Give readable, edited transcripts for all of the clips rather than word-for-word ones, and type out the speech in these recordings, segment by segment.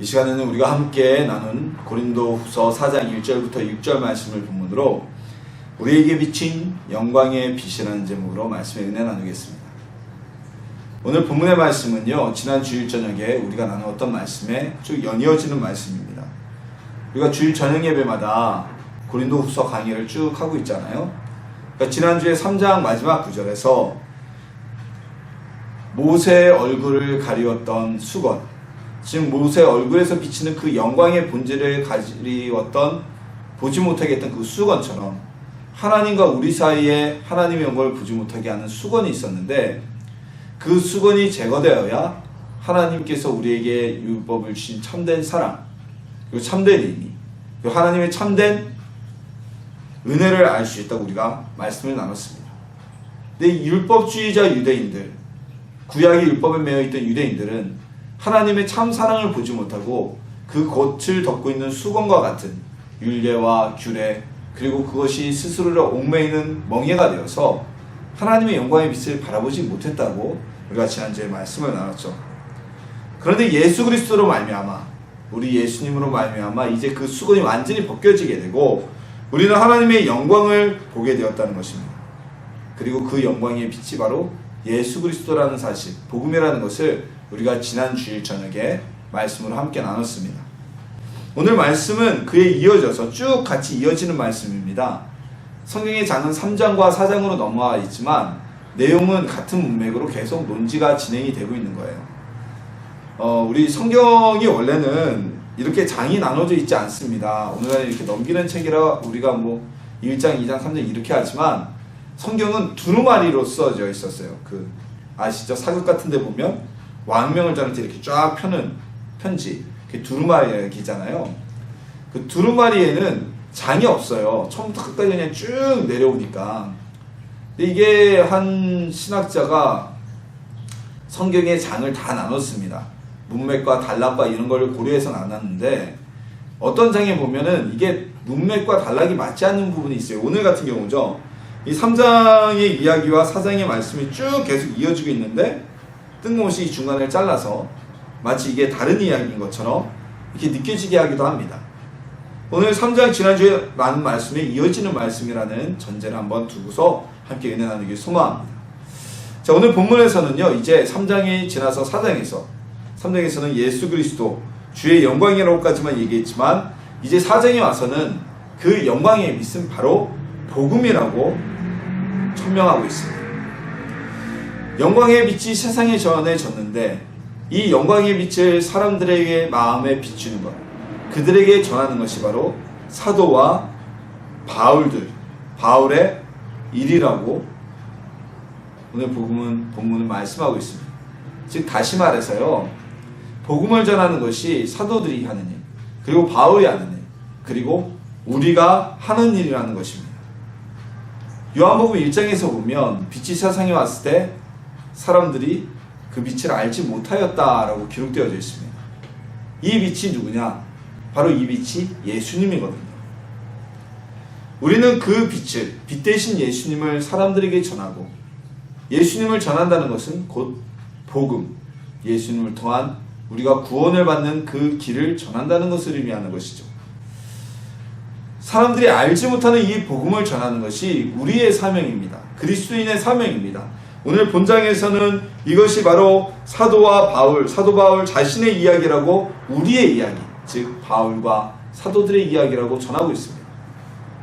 이 시간에는 우리가 함께 나눈 고린도후서 4장 1절부터 6절 말씀을 본문으로 우리에게 비친 영광의 빛이라는 제목으로 말씀의 은혜 나누겠습니다. 오늘 본문의 말씀은요, 지난 주일 저녁에 우리가 나누었던 말씀에 쭉 연이어지는 말씀입니다. 우리가 주일 저녁 예배마다 고린도후서 강의를 쭉 하고 있잖아요. 그러니까 지난주에 3장 마지막 구절에서 모세의 얼굴을 가리웠던 수건, 즉 모세의 얼굴에서 비치는 그 영광의 본질을 가리웠던 보지 못하게 했던 그 수건처럼 하나님과 우리 사이에 하나님의 영광을 보지 못하게 하는 수건이 있었는데, 그 수건이 제거되어야 하나님께서 우리에게 율법을 주신 참된 사랑, 그리고 참된 의미, 그리고 하나님의 참된 은혜를 알 수 있다고 우리가 말씀을 나눴습니다. 근데 율법주의자 유대인들, 구약의 율법에 매여있던 유대인들은 하나님의 참 사랑을 보지 못하고 그 겉을 덮고 있는 수건과 같은 율례와 규례, 그리고 그것이 스스로를 옥매이는 멍에가 되어서 하나님의 영광의 빛을 바라보지 못했다고 우리가 지난주에 말씀을 나눴죠. 그런데 예수 그리스도로 말미암아, 우리 예수님으로 말미암아 이제 그 수건이 완전히 벗겨지게 되고 우리는 하나님의 영광을 보게 되었다는 것입니다. 그리고 그 영광의 빛이 바로 예수 그리스도라는 사실, 복음이라는 것을 우리가 지난 주일 저녁에 말씀으로 함께 나눴습니다. 오늘 말씀은 그에 이어져서 쭉 같이 이어지는 말씀입니다. 성경의 장은 3장과 4장으로 넘어와 있지만 내용은 같은 문맥으로 계속 논지가 진행이 되고 있는 거예요. 우리 성경이 원래는 이렇게 장이 나눠져 있지 않습니다. 오늘날 이렇게 넘기는 책이라 우리가 1장, 2장, 3장 이렇게 하지만 성경은 두루마리로 써져 있었어요. 아시죠? 사극 같은 데 보면 왕명을 전할 때 이렇게 쫙 펴는 편지, 그게 두루마리잖아요. 그 두루마리에는 장이 없어요. 처음부터 끝까지 그냥 쭉 내려오니까. 근데 이게 한 신학자가 성경의 장을 다 나눴습니다. 문맥과 단락과 이런 걸 고려해서 나눴는데, 어떤 장에 보면은 이게 문맥과 단락이 맞지 않는 부분이 있어요. 오늘 같은 경우죠. 이 3장의 이야기와 4장의 말씀이 쭉 계속 이어지고 있는데 뜬금없이 중간을 잘라서 마치 이게 다른 이야기인 것처럼 이렇게 느껴지게 하기도 합니다. 오늘 3장 지난주에 나눈 말씀에 이어지는 말씀이라는 전제를 한번 두고서 함께 은혜 나누기 소망합니다. 자, 오늘 본문에서는요, 이제 3장이 지나서 3장에서는 예수 그리스도 주의 영광이라고까지만 얘기했지만 이제 4장에 와서는 그 영광의 빛은 바로 복음이라고 천명하고 있습니다. 영광의 빛이 세상에 전해졌는데 이 영광의 빛을 사람들에게 마음에 비추는 것, 그들에게 전하는 것이 바로 사도와 바울의 일이라고 오늘 본문은 말씀하고 있습니다. 즉 다시 말해서요, 복음을 전하는 것이 사도들이 하는 일, 그리고 바울이 하는 일, 그리고 우리가 하는 일이라는 것입니다. 요한복음 1장에서 보면 빛이 세상에 왔을 때 사람들이 그 빛을 알지 못하였다라고 기록되어져 있습니다. 이 빛이 누구냐? 바로 이 빛이 예수님이거든요. 우리는 그 빛 대신 예수님을 사람들에게 전하고, 예수님을 전한다는 것은 곧 복음, 예수님을 통한 우리가 구원을 받는 그 길을 전한다는 것을 의미하는 것이죠. 사람들이 알지 못하는 이 복음을 전하는 것이 우리의 사명입니다. 그리스도인의 사명입니다. 오늘 본장에서는 이것이 바로 사도 바울 자신의 이야기라고, 우리의 이야기, 즉 바울과 사도들의 이야기라고 전하고 있습니다.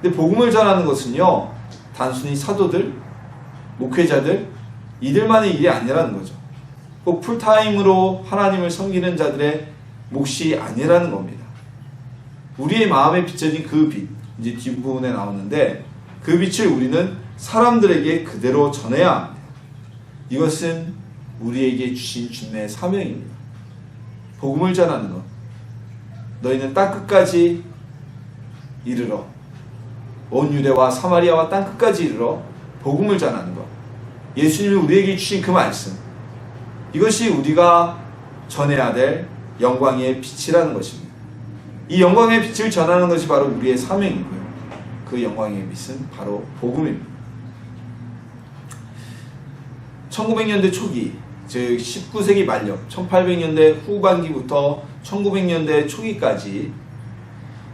근데 복음을 전하는 것은요, 단순히 사도들, 목회자들, 이들만의 일이 아니라는 거죠. 꼭 풀타임으로 하나님을 섬기는 자들의 몫이 아니라는 겁니다. 우리의 마음에 비춰진 그 빛, 이제 뒷부분에 나오는데 그 빛을 우리는 사람들에게 그대로 전해야 합니다. 이것은 우리에게 주신 주님의 사명입니다. 복음을 전하는 것. 너희는 땅끝까지 이르러, 온 유대와 사마리아와 땅끝까지 이르러 복음을 전하는 것. 예수님이 우리에게 주신 그 말씀, 이것이 우리가 전해야 될 영광의 빛이라는 것입니다. 이 영광의 빛을 전하는 것이 바로 우리의 사명이고요. 그 영광의 빛은 바로 복음입니다. 1900년대 초기 즉 19세기 말년 1800년대 후반기부터 1900년대 초기까지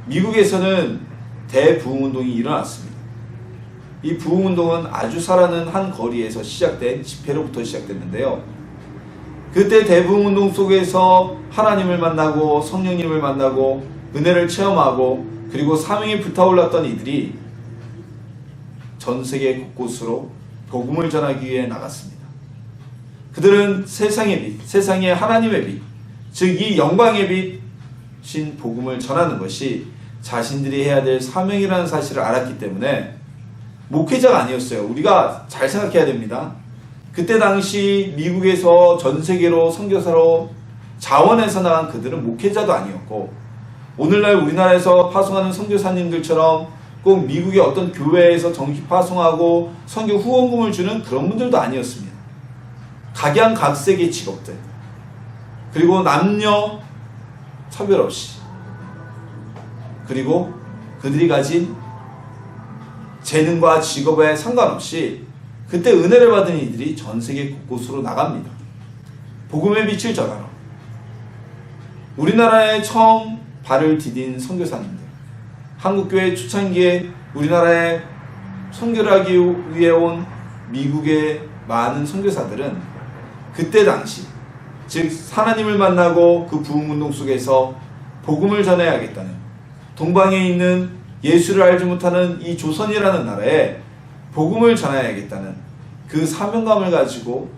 미국에서는 대부흥운동이 일어났습니다. 이 부흥운동은 아주 살아는 한 거리에서 시작된 집회로부터 시작됐는데요. 그때 대부흥운동 속에서 하나님을 만나고 성령님을 만나고 은혜를 체험하고 그리고 사명이 불타올랐던 이들이 전 세계 곳곳으로 복음을 전하기 위해 나갔습니다. 그들은 세상의 빛, 세상의 하나님의 빛, 즉 이 영광의 빛인 복음을 전하는 것이 자신들이 해야 될 사명이라는 사실을 알았기 때문에 목회자가 아니었어요. 우리가 잘 생각해야 됩니다. 그때 당시 미국에서 전 세계로 선교사로 자원해서 나간 그들은 목회자도 아니었고, 오늘날 우리나라에서 파송하는 선교사님들처럼 꼭 미국의 어떤 교회에서 정기 파송하고 선교 후원금을 주는 그런 분들도 아니었습니다. 각양각색의 직업들, 그리고 남녀 차별 없이, 그리고 그들이 가진 재능과 직업에 상관없이 그때 은혜를 받은 이들이 전 세계 곳곳으로 나갑니다. 복음의 빛을 전하러. 우리나라에 처음 발을 디딘 선교사님들, 한국교회 초창기에 우리나라에 선교를 하기 위해 온 미국의 많은 선교사들은 그때 당시, 즉 하나님을 만나고 그 부흥운동 속에서 복음을 전해야겠다는, 동방에 있는 예수를 알지 못하는 이 조선이라는 나라에 복음을 전해야겠다는 그 사명감을 가지고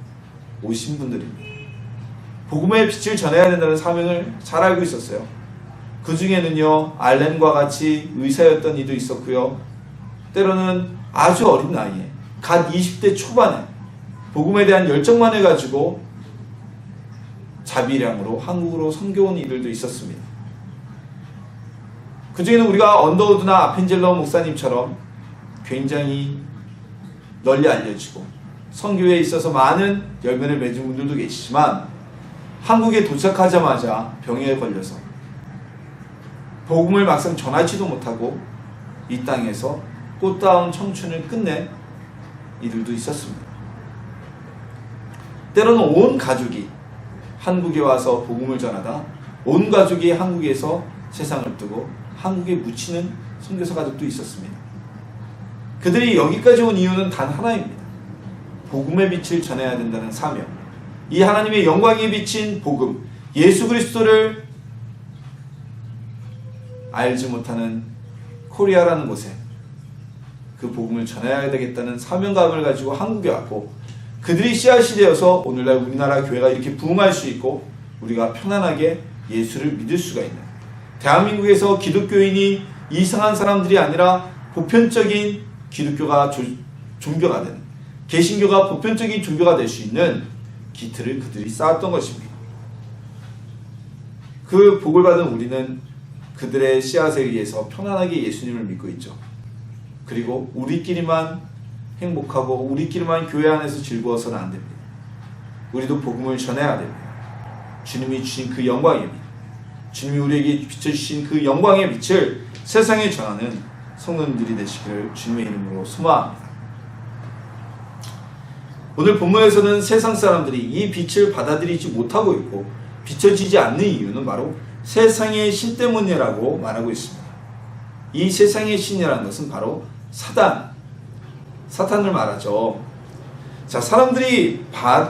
오신 분들입니다. 복음의 빛을 전해야 된다는 사명을 잘 알고 있었어요. 그 중에는요, 알렌과 같이 의사였던 이도 있었고요, 때로는 아주 어린 나이에 갓 20대 초반에 복음에 대한 열정만 해가지고 자비량으로 한국으로 선교온 이들도 있었습니다. 그 중에는 우리가 언더우드나 아펜젤러 목사님처럼 굉장히 널리 알려지고 선교에 있어서 많은 열매를 맺은 분들도 계시지만, 한국에 도착하자마자 병에 걸려서 복음을 막상 전하지도 못하고 이 땅에서 꽃다운 청춘을 끝낸 이들도 있었습니다. 때로는 온 가족이 한국에 와서 복음을 전하다 온 가족이 한국에서 세상을 뜨고 한국에 묻히는 선교사 가족도 있었습니다. 그들이 여기까지 온 이유는 단 하나입니다. 복음의 빛을 전해야 된다는 사명, 이 하나님의 영광에 비친 복음, 예수 그리스도를 알지 못하는 코리아라는 곳에 그 복음을 전해야 되겠다는 사명감을 가지고 한국에 왔고, 그들이 씨앗이 되어서 오늘날 우리나라 교회가 이렇게 부흥할 수 있고 우리가 편안하게 예수를 믿을 수가 있는, 대한민국에서 기독교인이 이상한 사람들이 아니라 보편적인 기독교가 종교가 되는, 개신교가 보편적인 종교가 될 수 있는 기틀을 그들이 쌓았던 것입니다. 그 복을 받은 우리는 그들의 씨앗에 의해서 편안하게 예수님을 믿고 있죠. 그리고 우리끼리만 행복하고 우리끼리만 교회 안에서 즐거워서는 안 됩니다. 우리도 복음을 전해야 됩니다. 주님이 주신 그 영광의 빛, 주님이 우리에게 비춰주신 그 영광의 빛을 세상에 전하는 성도님들이 되시기를 주님의 이름으로 소망합니다. 오늘 본문에서는 세상 사람들이 이 빛을 받아들이지 못하고 있고 비춰지지 않는 이유는 바로 세상의 신 때문이라고 말하고 있습니다. 이 세상의 신이라는 것은 바로 사탄을 말하죠. 자, 사람들이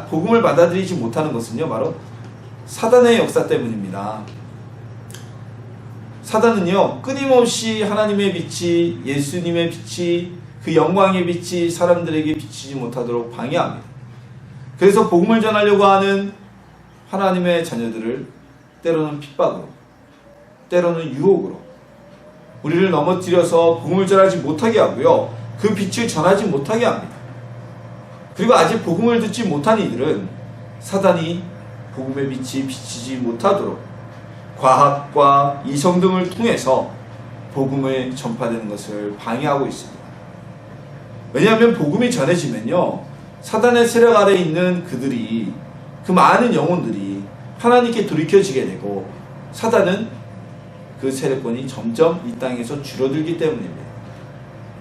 복음을 받아들이지 못하는 것은요, 바로 사단의 역사 때문입니다. 사단은요, 끊임없이 하나님의 빛이, 예수님의 빛이, 그 영광의 빛이 사람들에게 비치지 못하도록 방해합니다. 그래서 복음을 전하려고 하는 하나님의 자녀들을 때로는 핍박으로, 때로는 유혹으로 우리를 넘어뜨려서 복음을 전하지 못하게 하고요, 그 빛을 전하지 못하게 합니다. 그리고 아직 복음을 듣지 못한 이들은 사단이 복음의 빛이 비치지 못하도록 과학과 이성 등을 통해서 복음을 전파되는 것을 방해하고 있습니다. 왜냐하면 복음이 전해지면요, 사단의 세력 아래에 있는 그들이, 그 많은 영혼들이 하나님께 돌이켜지게 되고, 사단은 그 세력권이 점점 이 땅에서 줄어들기 때문입니다.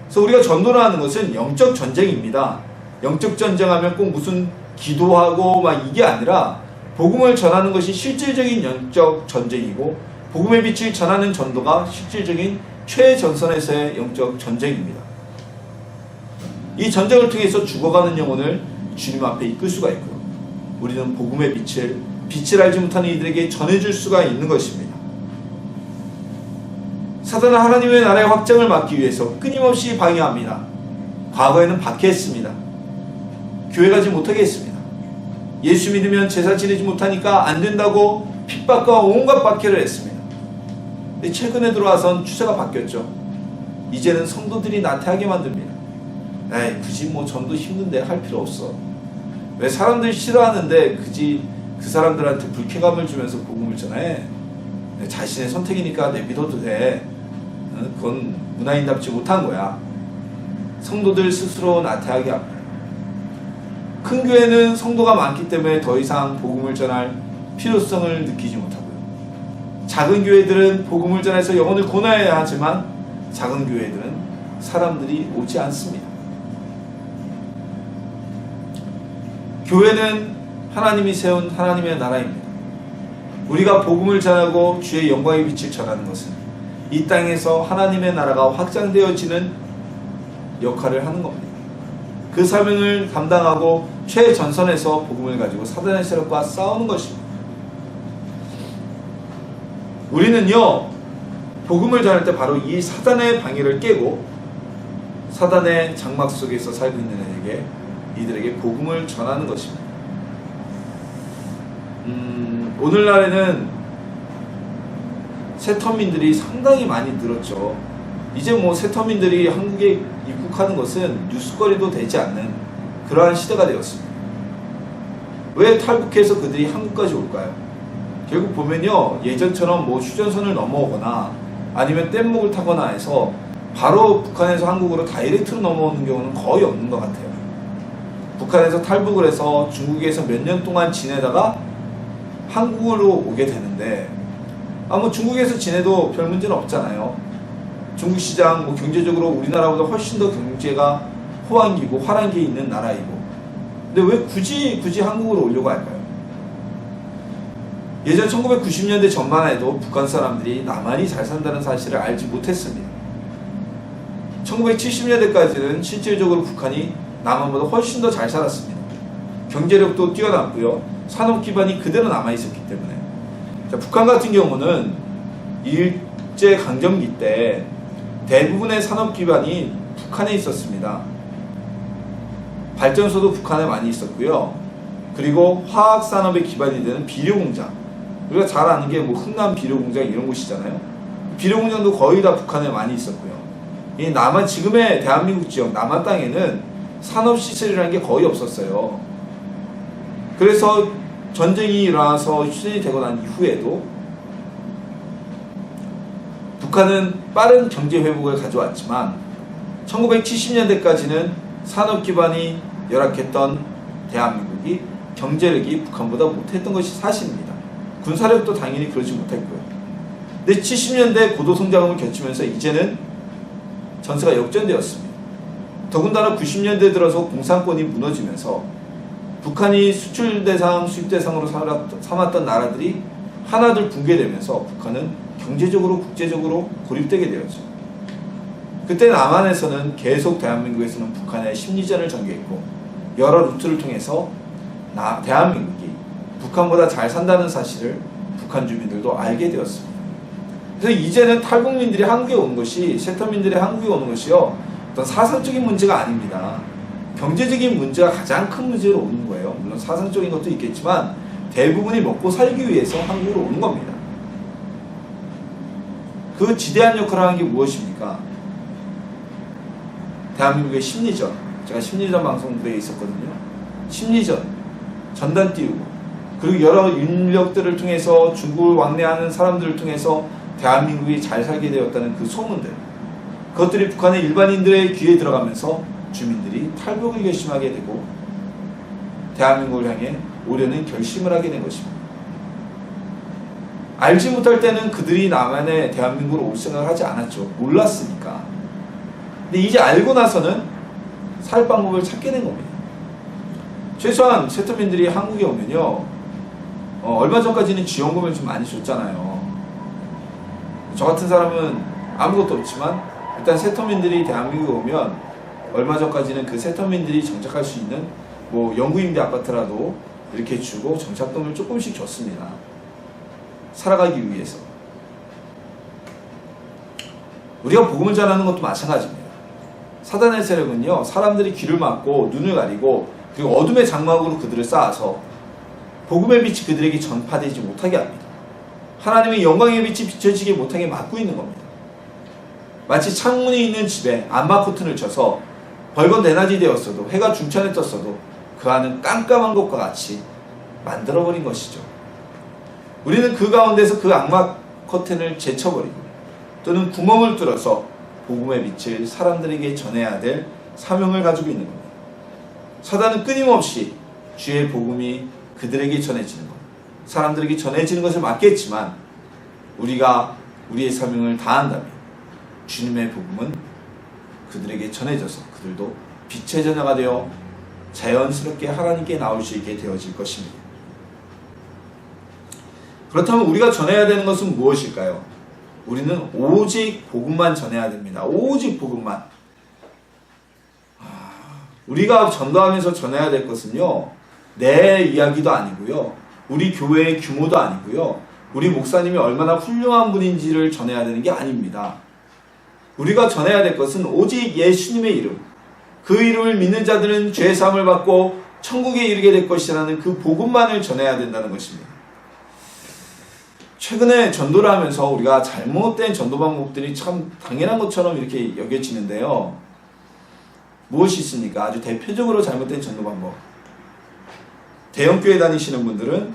그래서 우리가 전도를 하는 것은 영적 전쟁입니다. 영적 전쟁하면 꼭 무슨 기도하고 막 이게 아니라 복음을 전하는 것이 실질적인 영적 전쟁이고 복음의 빛을 전하는 전도가 실질적인 최전선에서의 영적 전쟁입니다. 이 전쟁을 통해서 죽어가는 영혼을 주님 앞에 이끌 수가 있고요. 우리는 복음의 빛을 알지 못하는 이들에게 전해줄 수가 있는 것입니다. 사단은 하나님의 나라의 확장을 막기 위해서 끊임없이 방해합니다. 과거에는 박해했습니다. 교회 가지 못하게 했습니다. 예수 믿으면 제사 지내지 못하니까 안 된다고 핍박과 온갖 박해를 했습니다. 근데 최근에 들어와선 추세가 바뀌었죠. 이제는 성도들이 나태하게 만듭니다. 에이, 굳이 뭐 전도 힘든데 할 필요 없어. 왜 사람들이 싫어하는데 굳이 그 사람들한테 불쾌감을 주면서 복음을 전해? 자신의 선택이니까 내비둬도 돼. 그건 문화인답지 못한 거야. 성도들 스스로 나태하게 합니다. 큰 교회는 성도가 많기 때문에 더 이상 복음을 전할 필요성을 느끼지 못하고요. 작은 교회들은 복음을 전해서 영혼을 권하여야 하지만 작은 교회들은 사람들이 오지 않습니다. 교회는 하나님이 세운 하나님의 나라입니다. 우리가 복음을 전하고 주의 영광의 빛을 전하는 것은 이 땅에서 하나님의 나라가 확장되어지는 역할을 하는 겁니다. 그 사명을 감당하고 최전선에서 복음을 가지고 사단의 세력과 싸우는 것입니다. 우리는요, 복음을 전할 때 바로 이 사단의 방해를 깨고 사단의 장막 속에서 살고 있는 이들에게 복음을 전하는 것입니다. 오늘날에는 세터민들이 상당히 많이 늘었죠. 이제 뭐 세터민들이 한국에 입국하는 것은 뉴스거리도 되지 않는 그러한 시대가 되었습니다. 왜 탈북해서 그들이 한국까지 올까요? 결국 보면요, 예전처럼 뭐 휴전선을 넘어오거나 아니면 뗏목을 타거나 해서 바로 북한에서 한국으로 다이렉트로 넘어오는 경우는 거의 없는 것 같아요. 북한에서 탈북을 해서 중국에서 몇 년 동안 지내다가 한국으로 오게 되는데, 뭐 중국에서 지내도 별 문제는 없잖아요. 중국 시장 뭐 경제적으로 우리나라보다 훨씬 더 경제가 호황기고 화랑기에 있는 나라이고, 근데 왜 굳이 한국으로 오려고 할까요? 예전 1990년대 전만 해도 북한 사람들이 남한이 잘 산다는 사실을 알지 못했습니다. 1970년대까지는 실질적으로 북한이 남한보다 훨씬 더 잘 살았습니다. 경제력도 뛰어났고요. 산업 기반이 그대로 남아있었기 때문에. 자, 북한 같은 경우는 일제강점기 때 대부분의 산업 기반이 북한에 있었습니다. 발전소도 북한에 많이 있었고요. 그리고 화학산업의 기반이 되는 비료공장, 우리가 잘 아는 게 뭐 흥남 비료공장 이런 곳이잖아요. 비료공장도 거의 다 북한에 많이 있었고요. 이 남한, 지금의 대한민국 지역 남한 땅에는 산업시설이라는 게 거의 없었어요. 그래서 전쟁이 일어나서 휴전이 되고 난 이후에도 북한은 빠른 경제 회복을 가져왔지만 1970년대까지는 산업 기반이 열악했던 대한민국이 경제력이 북한보다 못했던 것이 사실입니다. 군사력도 당연히 그러지 못했고요. 근데 70년대 고도성장을 겪으면서 이제는 전세가 역전되었습니다. 더군다나 90년대 들어서 공산권이 무너지면서 북한이 수출 대상, 수입 대상으로 삼았던 나라들이 하나둘 붕괴되면서 북한은 경제적으로, 국제적으로 고립되게 되었죠. 그때 남한에서는 계속 대한민국에서는 북한의 심리전을 전개했고 여러 루트를 통해서 대한민국이 북한보다 잘 산다는 사실을 북한 주민들도 알게 되었습니다. 그래서 이제는 탈북민들이 한국에 오는 것이, 세터민들이 한국에 오는 것이요, 어떤 사상적인 문제가 아닙니다. 경제적인 문제가 가장 큰 문제로 오는 거예요. 물론 사상적인 것도 있겠지만 대부분이 먹고 살기 위해서 한국으로 오는 겁니다. 그 지대한 역할을 하는 게 무엇입니까? 대한민국의 심리전, 제가 심리전 방송국에 있었거든요. 심리전, 전단 띄우고, 그리고 여러 인력들을 통해서 중국을 왕래하는 사람들을 통해서 대한민국이 잘 살게 되었다는 그 소문들, 그것들이 북한의 일반인들의 귀에 들어가면서 주민들이 탈북을 결심하게 되고 대한민국을 향해 오려는 결심을 하게 된 것입니다. 알지 못할 때는 그들이 남한의 대한민국으로 올 생각을 하지 않았죠. 몰랐으니까. 근데 이제 알고 나서는 살 방법을 찾게 된 겁니다. 최소한 세터민들이 한국에 오면요, 얼마 전까지는 지원금을 좀 많이 줬잖아요. 저 같은 사람은 아무것도 없지만 일단 세터민들이 대한민국에 오면 얼마 전까지는 그 세터민들이 정착할 수 있는 뭐 영구임대 아파트라도 이렇게 주고 정착금을 조금씩 줬습니다. 살아가기 위해서. 우리가 복음을 전하는 것도 마찬가지입니다. 사단의 세력은요, 사람들이 귀를 막고 눈을 가리고 그리고 어둠의 장막으로 그들을 쌓아서 복음의 빛이 그들에게 전파되지 못하게 합니다. 하나님의 영광의 빛이 비춰지게 못하게 막고 있는 겁니다. 마치 창문이 있는 집에 암막 커튼을 쳐서 벌건 대낮이 되었어도 해가 중천에 떴어도 그 안은 깜깜한 것과 같이 만들어버린 것이죠. 우리는 그 가운데서 그 암막 커튼을 제쳐버리고 또는 구멍을 뚫어서 복음의 빛을 사람들에게 전해야 될 사명을 가지고 있는 겁니다. 사단은 끊임없이 주의 복음이 그들에게 전해지는 것, 사람들에게 전해지는 것을 막겠지만 우리가 우리의 사명을 다한다면 주님의 복음은 그들에게 전해져서 그들도 빛의 자녀가 되어 자연스럽게 하나님께 나올 수 있게 되어질 것입니다. 그렇다면 우리가 전해야 되는 것은 무엇일까요? 우리는 오직 복음만 전해야 됩니다. 오직 복음만. 우리가 전도하면서 전해야 될 것은요, 내 이야기도 아니고요, 우리 교회의 규모도 아니고요, 우리 목사님이 얼마나 훌륭한 분인지를 전해야 되는 게 아닙니다. 우리가 전해야 될 것은 오직 예수님의 이름, 그 이름을 믿는 자들은 죄 사함을 받고 천국에 이르게 될 것이라는 그 복음만을 전해야 된다는 것입니다. 최근에 전도를 하면서 우리가 잘못된 전도 방법들이 참 당연한 것처럼 이렇게 여겨지는데요. 무엇이 있습니까? 아주 대표적으로 잘못된 전도 방법. 대형교회 다니시는 분들은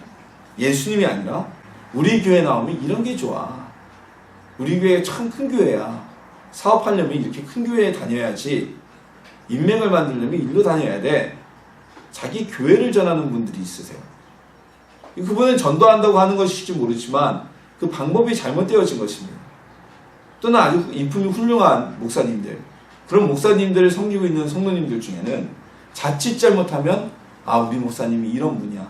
예수님이 아니라 우리 교회 나오면 이런 게 좋아. 우리 교회 참 큰 교회야. 사업하려면 이렇게 큰 교회에 다녀야지. 인맥을 만들려면 일로 다녀야 돼. 자기 교회를 전하는 분들이 있으세요. 그분은 전도한다고 하는 것일지 모르지만 그 방법이 잘못되어진 것입니다. 또는 아주 인품이 훌륭한 목사님들, 그런 목사님들을 섬기고 있는 성도님들 중에는 자칫 잘못하면 우리 목사님이 이런 분이야.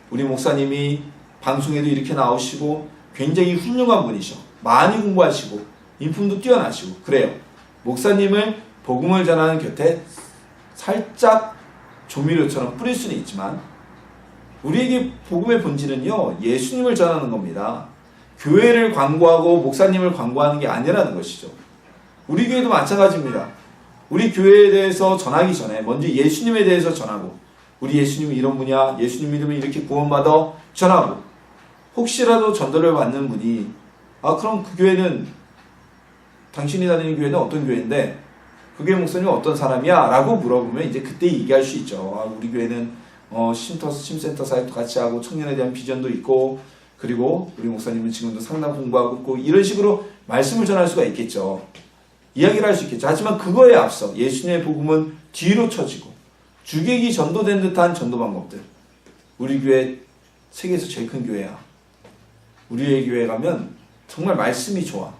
우리 목사님이 방송에도 이렇게 나오시고 굉장히 훌륭한 분이셔. 많이 공부하시고 인품도 뛰어나시고 그래요. 목사님을 복음을 전하는 곁에 살짝 조미료처럼 뿌릴 수는 있지만 우리에게 복음의 본질은요, 예수님을 전하는 겁니다. 교회를 광고하고 목사님을 광고하는 게 아니라는 것이죠. 우리 교회도 마찬가지입니다. 우리 교회에 대해서 전하기 전에 먼저 예수님에 대해서 전하고, 우리 예수님이 이런 분이야, 예수님 믿으면 이렇게 구원받아 전하고, 혹시라도 전도를 받는 분이 그럼 그 교회는, 당신이 다니는 교회는 어떤 교회인데 그 교회 목사님은 어떤 사람이야? 라고 물어보면 이제 그때 얘기할 수 있죠. 우리 교회는 심센터 사역도 같이 하고 청년에 대한 비전도 있고, 그리고 우리 목사님은 지금도 상담 공부하고 있고, 이런 식으로 말씀을 전할 수가 있겠죠. 이야기를 할 수 있겠죠. 하지만 그거에 앞서 예수님의 복음은 뒤로 쳐지고 주객이 전도된 듯한 전도 방법들. 우리 교회 세계에서 제일 큰 교회야. 우리의 교회 가면 정말 말씀이 좋아.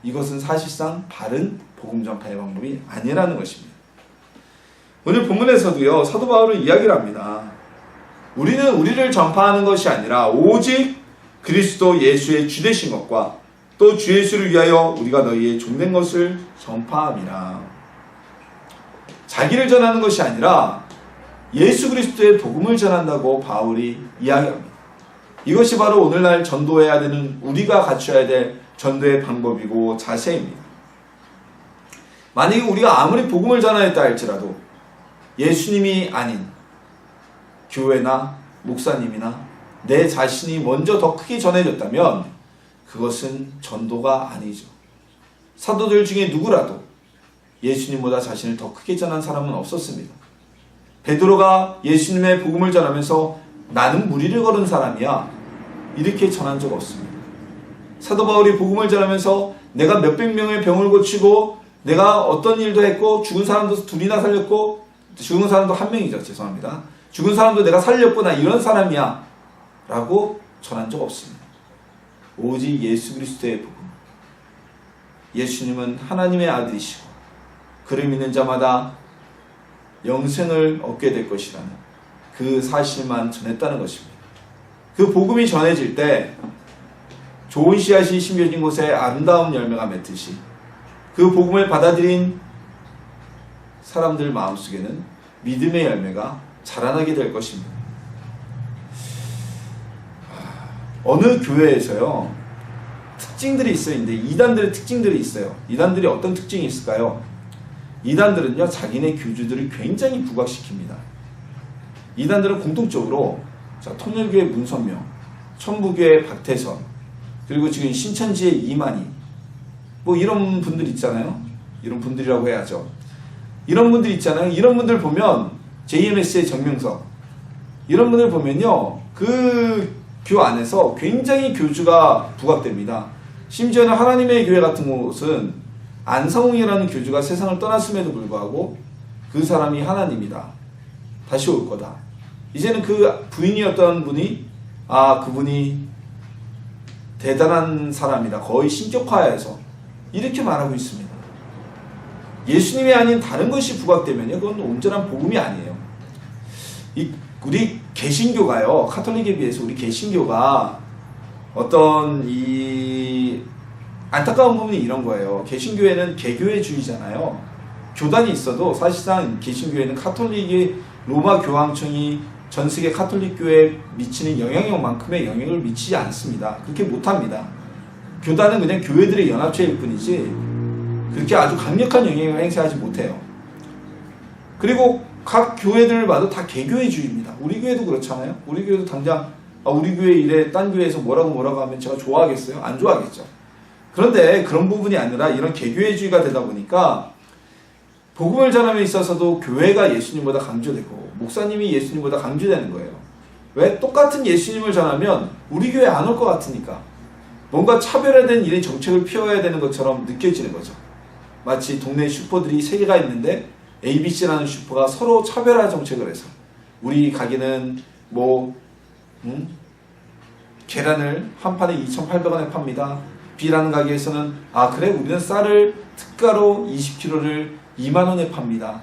이것은 사실상 바른 복음 전파의 방법이 아니라는 것입니다. 오늘 본문에서도요, 사도 바울은 이야기를 합니다. 우리는 우리를 전파하는 것이 아니라 오직 그리스도 예수의 주 되신 것과 또 주 예수를 위하여 우리가 너희의 종된 것을 전파함이라. 자기를 전하는 것이 아니라 예수 그리스도의 복음을 전한다고 바울이 이야기합니다. 이것이 바로 오늘날 전도해야 되는, 우리가 갖춰야 될 전도의 방법이고 자세입니다. 만약에 우리가 아무리 복음을 전하였다 할지라도 예수님이 아닌 교회나 목사님이나 내 자신이 먼저 더 크게 전해졌다면 그것은 전도가 아니죠. 사도들 중에 누구라도 예수님보다 자신을 더 크게 전한 사람은 없었습니다. 베드로가 예수님의 복음을 전하면서 나는 무리를 걸은 사람이야, 이렇게 전한 적 없습니다. 사도 바울이 복음을 전하면서 내가 몇백 명의 병을 고치고 내가 어떤 일도 했고 죽은 사람도 둘이나 살렸고, 죽은 사람도 한 명이죠. 죄송합니다. 죽은 사람도 내가 살렸고 나 이런 사람이야 라고 전한 적 없습니다. 오직 예수 그리스도의 복음. 예수님은 하나님의 아들이시고 그를 믿는 자마다 영생을 얻게 될 것이라는 그 사실만 전했다는 것입니다. 그 복음이 전해질 때 좋은 씨앗이 심겨진 곳에 아름다운 열매가 맺듯이 그 복음을 받아들인 사람들 마음속에는 믿음의 열매가 자라나게 될 것입니다. 어느 교회에서요 특징들이 있어요. 근데 이단들의 특징들이 있어요. 이단들이 어떤 특징이 있을까요? 이단들은요 자기네 교주들을 굉장히 부각시킵니다. 이단들은 공통적으로 통일교회 문선명, 천부교회 박태선, 그리고 지금 신천지의 이만희, 뭐 이런 분들 있잖아요. 이런 분들이라고 해야죠. 이런 분들 있잖아요. 이런 분들 보면 JMS의 정명석, 이런 분들 보면요 그 교 안에서 굉장히 교주가 부각됩니다. 심지어는 하나님의 교회 같은 곳은 안성웅이라는 교주가 세상을 떠났음에도 불구하고 그 사람이 하나님이다, 다시 올 거다. 이제는 그 부인이었던 분이 그분이 대단한 사람이다, 거의 신격화해서 이렇게 말하고 있습니다. 예수님이 아닌 다른 것이 부각되면요 그건 온전한 복음이 아니에요. 우리 개신교가요, 카톨릭에 비해서 우리 개신교가 어떤 안타까운 부분이 이런 거예요. 개신교회는 개교회주의잖아요. 교단이 있어도 사실상 개신교회는 카톨릭이 로마 교황청이 전 세계 카톨릭 교회에 미치는 영향력만큼의 영향을 미치지 않습니다. 그렇게 못합니다. 교단은 그냥 교회들의 연합체일 뿐이지 그렇게 아주 강력한 영향을 행사하지 못해요. 그리고 각 교회들을 봐도 다 개교회주의입니다. 우리 교회도 그렇잖아요. 우리 교회도 당장 우리 교회 이래 딴 교회에서 뭐라고 하면 제가 좋아하겠어요? 안 좋아하겠죠. 그런데 그런 부분이 아니라 이런 개교회주의가 되다 보니까 복음을 전함에 있어서도 교회가 예수님보다 강조되고 목사님이 예수님보다 강조되는 거예요. 왜? 똑같은 예수님을 전하면 우리 교회 안 올 것 같으니까 뭔가 차별화된 일의 정책을 피워야 되는 것처럼 느껴지는 거죠. 마치 동네 슈퍼들이 3개가 있는데 ABC라는 슈퍼가 서로 차별화 정책을 해서 우리 가게는 계란을 한 판에 2,800원에 팝니다. B라는 가게에서는 그래 우리는 쌀을 특가로 20kg를 2만원에 팝니다.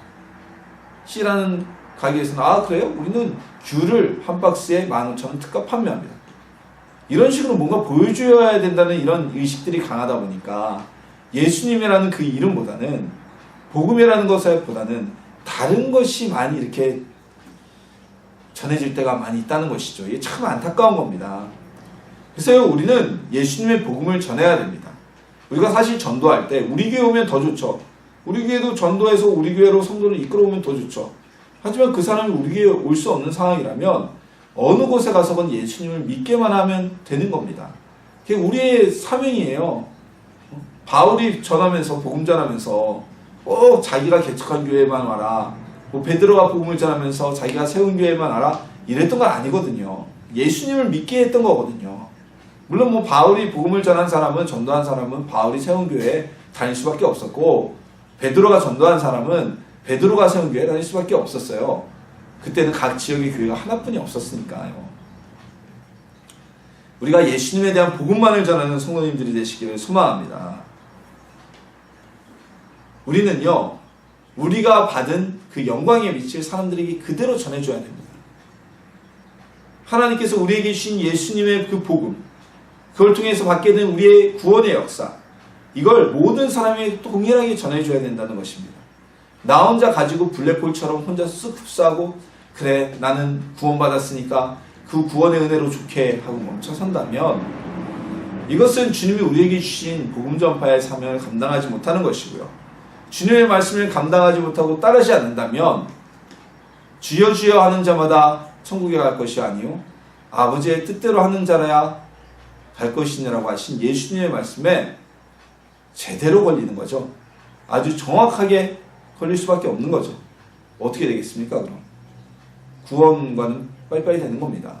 C라는 가게에서는 그래요? 우리는 귤을 한 박스에 15,000원 특가 판매합니다. 이런 식으로 뭔가 보여줘야 된다는 이런 의식들이 강하다 보니까 예수님이라는 그 이름보다는 복음이라는 것보다는 다른 것이 많이 이렇게 전해질 때가 많이 있다는 것이죠. 이게 참 안타까운 겁니다. 그래서 우리는 예수님의 복음을 전해야 됩니다. 우리가 사실 전도할 때 우리 교회 오면 더 좋죠. 우리 교회도 전도해서 우리 교회로 성도를 이끌어오면 더 좋죠. 하지만 그 사람이 우리 교회에 올 수 없는 상황이라면 어느 곳에 가서건 예수님을 믿게만 하면 되는 겁니다. 그게 우리의 사명이에요. 바울이 전하면서 복음 전하면서 꼭 자기가 개척한 교회만 와라, 베드로가 복음을 전하면서 자기가 세운 교회만 와라 이랬던 건 아니거든요. 예수님을 믿게 했던 거거든요. 물론 바울이 복음을 전한 사람은, 전도한 사람은 바울이 세운 교회에 다닐 수밖에 없었고, 베드로가 전도한 사람은 베드로가 세운 교회에 다닐 수밖에 없었어요. 그때는 각 지역의 교회가 하나뿐이 없었으니까요. 우리가 예수님에 대한 복음만을 전하는 성도님들이 되시기를 소망합니다. 우리는요, 우리가 받은 그 영광의 빛을 사람들에게 그대로 전해줘야 됩니다. 하나님께서 우리에게 주신 예수님의 그 복음, 그걸 통해서 받게 된 우리의 구원의 역사, 이걸 모든 사람에게 동일하게 전해줘야 된다는 것입니다. 나 혼자 가지고 블랙홀처럼 혼자 쓱 흡수하고 그래 나는 구원받았으니까 그 구원의 은혜로 좋게 하고 멈춰선다면 이것은 주님이 우리에게 주신 복음 전파의 사명을 감당하지 못하는 것이고요. 주님의 말씀을 감당하지 못하고 따르지 않는다면 주여 주여 하는 자마다 천국에 갈 것이 아니요 아버지의 뜻대로 하는 자라야 갈 것이냐라고 하신 예수님의 말씀에 제대로 걸리는 거죠. 아주 정확하게 걸릴 수밖에 없는 거죠. 어떻게 되겠습니까 그럼? 구원과는 빨리빨리 되는 겁니다.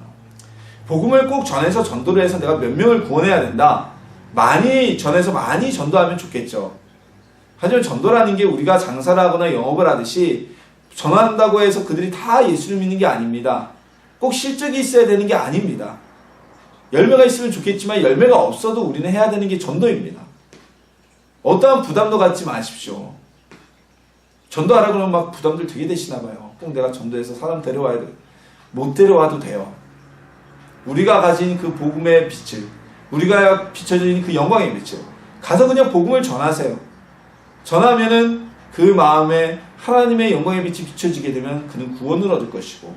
복음을 꼭 전해서 전도를 해서 내가 몇 명을 구원해야 된다. 많이 전해서 많이 전도하면 좋겠죠. 하지만 전도라는 게 우리가 장사를 하거나 영업을 하듯이 전한다고 해서 그들이 다 예수를 믿는 게 아닙니다. 꼭 실적이 있어야 되는 게 아닙니다. 열매가 있으면 좋겠지만 열매가 없어도 우리는 해야 되는 게 전도입니다. 어떠한 부담도 갖지 마십시오. 전도하라 그러면 막 부담들 되게 되시나 봐요. 꼭 내가 전도해서 사람 데려와야 돼. 못 데려와도 돼요. 우리가 가진 그 복음의 빛을, 우리가 비춰진 그 영광의 빛을 가서 그냥 복음을 전하세요. 전하면은 그 마음에 하나님의 영광의 빛이 비춰지게 되면 그는 구원을 얻을 것이고,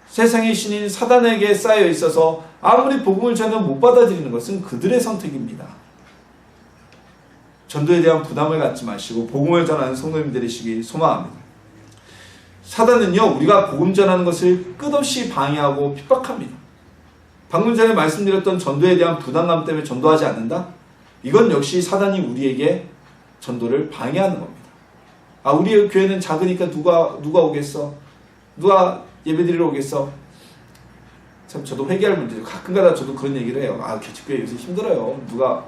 세상의 신인 사단에게 쌓여 있어서 아무리 복음을 전해도 못 받아들이는 것은 그들의 선택입니다. 전도에 대한 부담을 갖지 마시고 복음을 전하는 성도님 되시기 소망합니다. 사단은요, 우리가 복음 전하는 것을 끝없이 방해하고 핍박합니다. 방금 전에 말씀드렸던 전도에 대한 부담감 때문에 전도하지 않는다? 이건 역시 사단이 우리에게 전도를 방해하는 겁니다. 아, 우리 교회는 작으니까 누가 오겠어? 누가 예배드리러 오겠어? 참 저도 회개할 문제죠. 가끔가다 저도 그런 얘기를 해요. 아, 개척교회 요새 힘들어요. 누가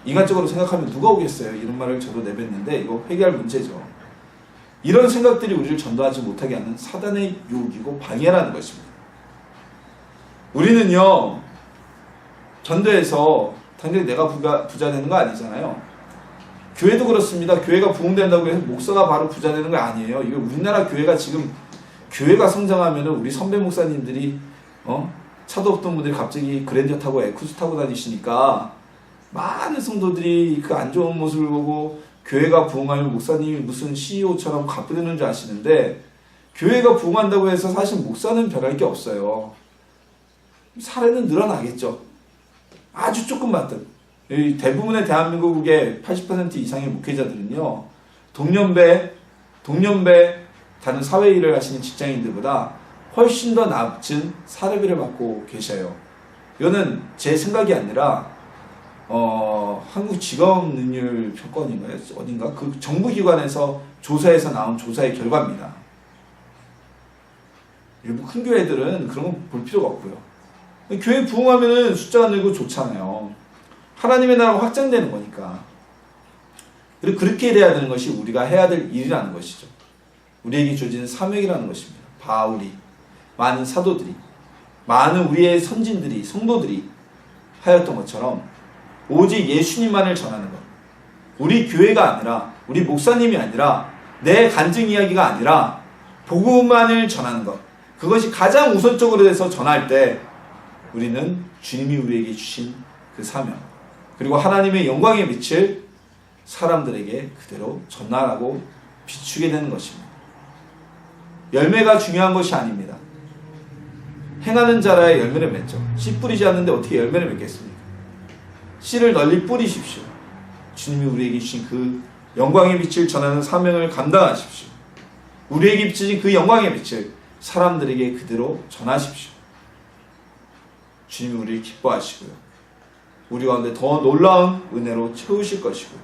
인간적으로 생각하면 누가 오겠어요? 이런 말을 저도 내뱉는데 이거 회개할 문제죠. 이런 생각들이 우리를 전도하지 못하게 하는 사단의 유혹이고 방해라는 것입니다. 우리는요, 전도해서 당연히 내가 부자 되는 거 아니잖아요. 교회도 그렇습니다. 교회가 부흥된다고 해서 목사가 바로 부자 되는 거 아니에요. 이거 우리나라 교회가 지금 교회가 성장하면은 우리 선배 목사님들이 차도 없던 분들이 갑자기 그랜저 타고 에쿠스 타고 다니시니까 많은 성도들이 그 안 좋은 모습을 보고 교회가 부흥하면 목사님이 무슨 CEO처럼 갚으려는 줄 아시는데, 교회가 부흥한다고 해서 사실 목사는 별할 게 없어요. 사례는 늘어나겠죠. 아주 조금만 대부분의 대한민국의 80% 이상의 목회자들은요, 동년배 다른 사회 일을 하시는 직장인들보다 훨씬 더 낮은 사례비를 받고 계셔요. 이거는 제 생각이 아니라 한국 직업능률 평가원인가요? 어딘가? 그 정부기관에서 조사해서 나온 조사의 결과입니다. 일부 큰 교회들은 그런 거 볼 필요가 없고요. 교회 부흥하면은 숫자가 늘고 좋잖아요. 하나님의 나라가 확장되는 거니까. 그리고 그렇게 돼야 되는 것이 우리가 해야 될 일이라는 것이죠. 우리에게 주어진 사명이라는 것입니다. 바울이, 많은 사도들이, 많은 우리의 선진들이, 성도들이 하였던 것처럼 오직 예수님만을 전하는 것. 우리 교회가 아니라, 우리 목사님이 아니라, 내 간증 이야기가 아니라 복음만을 전하는 것. 그것이 가장 우선적으로 돼서 전할 때 우리는 주님이 우리에게 주신 그 사명, 그리고 하나님의 영광의 빛을 사람들에게 그대로 전달하고 비추게 되는 것입니다. 열매가 중요한 것이 아닙니다. 행하는 자라야 열매를 맺죠. 씨 뿌리지 않는데 어떻게 열매를 맺겠습니까? 씨를 널리 뿌리십시오. 주님이 우리에게 주신 그 영광의 빛을 전하는 사명을 감당하십시오. 우리에게 비춰진 그 영광의 빛을 사람들에게 그대로 전하십시오. 주님이 우리를 기뻐하시고요, 우리 가운데 더 놀라운 은혜로 채우실 것이고요,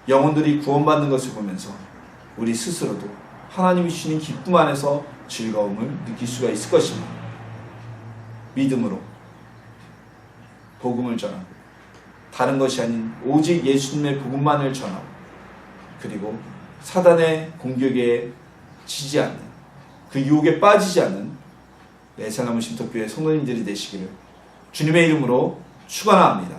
영혼들이 구원받는 것을 보면서 우리 스스로도 하나님이 주시는 기쁨 안에서 즐거움을 느낄 수가 있을 것입니다. 믿음으로 복음을 전하고, 다른 것이 아닌 오직 예수님의 복음만을 전하고, 그리고 사단의 공격에 지지 않는, 그 유혹에 빠지지 않는 내살나무 쉼터교회 성도님들이 되시기를 주님의 이름으로 축원합니다.